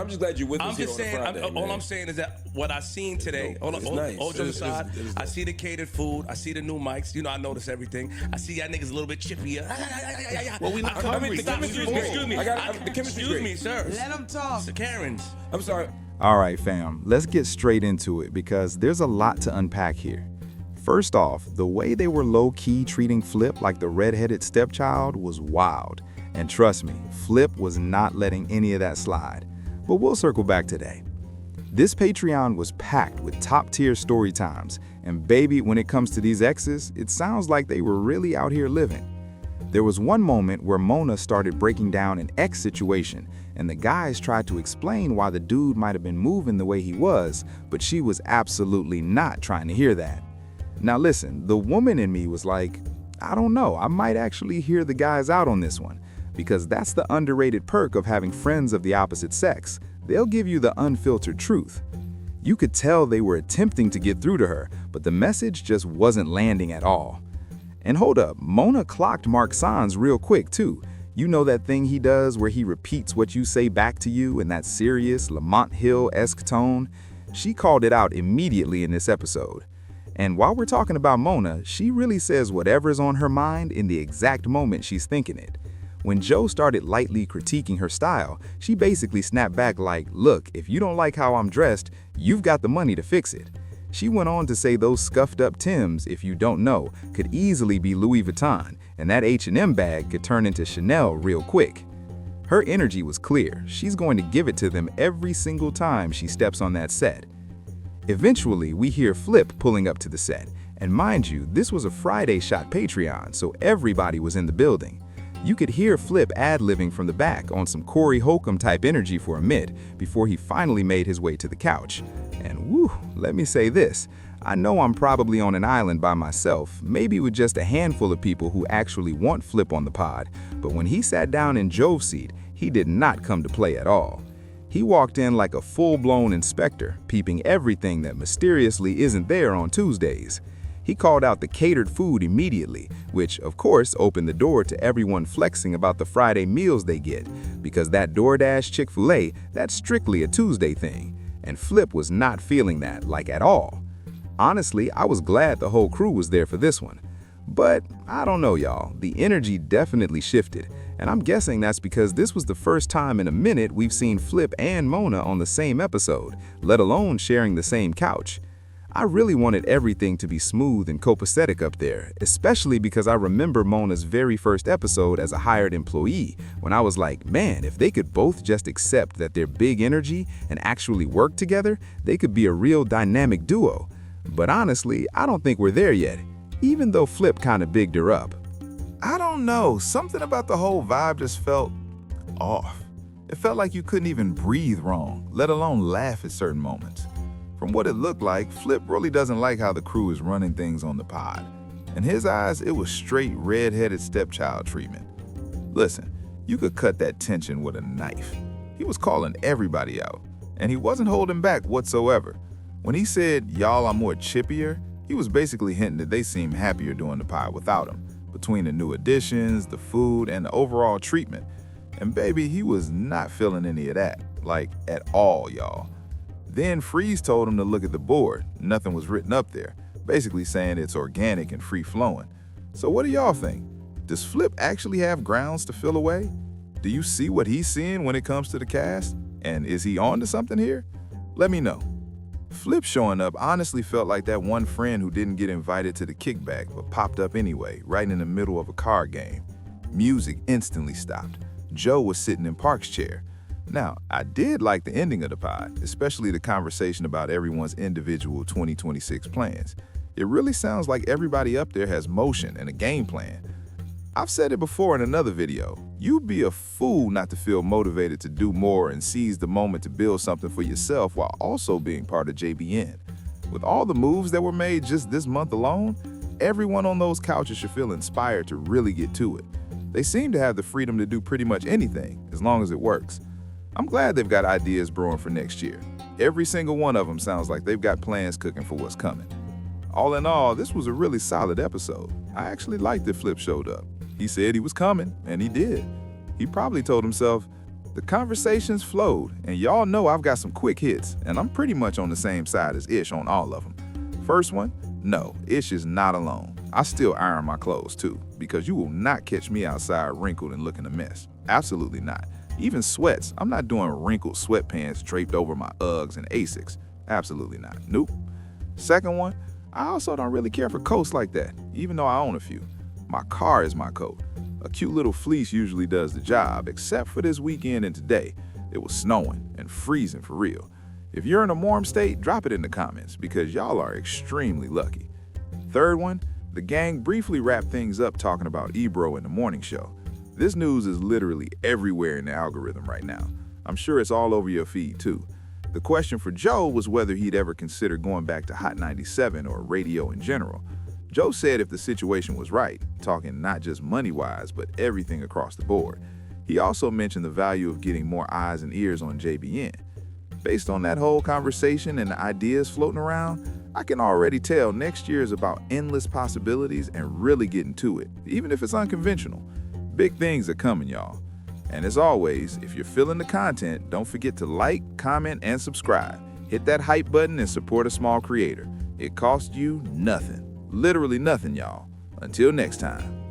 I'm just glad you're with I'm us here just on a saying, Friday, all man. I'm saying is that what I seen today, dope. It's nice. all jokes aside, It is I dope. see the catered food, I see the new mics, I notice everything. I see y'all niggas a little bit chippier. Well, we not hungry. the chemistry's great. Excuse me. The chemistry's Excuse great. me, sir. Let them talk. Mr. Karens. I'm sorry. All right, fam, let's get straight into it because there's a lot to unpack here. First off, the way they were low-key treating Flip like the redheaded stepchild was wild. And trust me, Flip was not letting any of that slide. But we'll circle back today. This Patreon was packed with top-tier story times, and baby, when it comes to these exes, it sounds like they were really out here living. There was one moment where Mona started breaking down an ex situation, and the guys tried to explain why the dude might have been moving the way he was, but she was absolutely not trying to hear that. Now listen, the woman in me was like, I don't know, I might actually hear the guys out on this one, because that's the underrated perk of having friends of the opposite sex. They'll give you the unfiltered truth. You could tell they were attempting to get through to her, but the message just wasn't landing at all. And hold up, Mona clocked Mark Sanz real quick too. You know that thing he does where he repeats what you say back to you in that serious Lamont Hill-esque tone? She called it out immediately in this episode. And while we're talking about Mona, she really says whatever's on her mind in the exact moment she's thinking it. When Joe started lightly critiquing her style, she basically snapped back like, look, if you don't like how I'm dressed, you've got the money to fix it. She went on to say those scuffed up Timbs, if you don't know, could easily be Louis Vuitton, and that H&M bag could turn into Chanel real quick. Her energy was clear. She's going to give it to them every single time she steps on that set. Eventually, we hear Flip pulling up to the set, and mind you, this was a Friday shot Patreon, so everybody was in the building. You could hear Flip ad-libbing from the back on some Corey Holcomb type energy for a minute before he finally made his way to the couch. And whew, let me say this, I know I'm probably on an island by myself, maybe with just a handful of people who actually want Flip on the pod, but when he sat down in Joe's seat, he did not come to play at all. He walked in like a full-blown inspector, peeping everything that mysteriously isn't there on Tuesdays. He called out the catered food immediately, which of course opened the door to everyone flexing about the Friday meals they get, because that DoorDash Chick-fil-A, that's strictly a Tuesday thing, and Flip was not feeling that, like at all. Honestly, I was glad the whole crew was there for this one. But I don't know, y'all, the energy definitely shifted, and I'm guessing that's because this was the first time in a minute we've seen Flip and Mona on the same episode, let alone sharing the same couch. I really wanted everything to be smooth and copacetic up there, especially because I remember Mona's very first episode as a hired employee, when I was like, man, if they could both just accept that they're big energy and actually work together, they could be a real dynamic duo. But honestly, I don't think we're there yet, even though Flip kinda bigged her up. I don't know, something about the whole vibe just felt off. It felt like you couldn't even breathe wrong, let alone laugh at certain moments. From what it looked like, Flip really doesn't like how the crew is running things on the pod. In his eyes, it was straight red-headed stepchild treatment. Listen, you could cut that tension with a knife. He was calling everybody out, and he wasn't holding back whatsoever. When he said, y'all are more chippier, he was basically hinting that they seemed happier doing the pod without him, between the new additions, the food, and the overall treatment. And baby, he was not feeling any of that, like at all, y'all. Then Freeze told him to look at the board. Nothing was written up there, basically saying it's organic and free-flowing. So what do y'all think? Does Flip actually have grounds to fill away? Do you see what he's seeing when it comes to the cast? And is he on to something here? Let me know. Flip showing up honestly felt like that one friend who didn't get invited to the kickback but popped up anyway, right in the middle of a card game. Music instantly stopped. Joe was sitting in Park's chair. Now, I did like the ending of the pod, especially the conversation about everyone's individual 2026 plans. It really sounds like everybody up there has motion and a game plan. I've said it before in another video, you'd be a fool not to feel motivated to do more and seize the moment to build something for yourself while also being part of JBN. With all the moves that were made just this month alone, everyone on those couches should feel inspired to really get to it. They seem to have the freedom to do pretty much anything, as long as it works. I'm glad they've got ideas brewing for next year. Every single one of them sounds like they've got plans cooking for what's coming. All in all, this was a really solid episode. I actually liked that Flip showed up. He said he was coming, and he did. He probably told himself, The conversations flowed, and y'all know I've got some quick hits, and I'm pretty much on the same side as Ish on all of them. First one, no, Ish is not alone. I still iron my clothes too, because you will not catch me outside wrinkled and looking a mess. Absolutely not. Even sweats, I'm not doing wrinkled sweatpants draped over my Uggs and Asics. Absolutely not. Nope. Second one, I also don't really care for coats like that, even though I own a few. My car is my coat. A cute little fleece usually does the job, except for this weekend and today. It was snowing and freezing for real. If you're in a warm state, drop it in the comments, because y'all are extremely lucky. Third one, the gang briefly wrapped things up talking about Ebro in the morning show. This news is literally everywhere in the algorithm right now. I'm sure it's all over your feed too. The question for Joe was whether he'd ever consider going back to Hot 97 or radio in general. Joe said if the situation was right, talking not just money-wise, but everything across the board. He also mentioned the value of getting more eyes and ears on JBN. Based on that whole conversation and the ideas floating around, I can already tell next year is about endless possibilities and really getting to it, even if it's unconventional. Big things are coming, y'all. And as always, if you're feeling the content, don't forget to like, comment, and subscribe. Hit that hype button and support a small creator. It costs you nothing. Literally nothing, y'all. Until next time.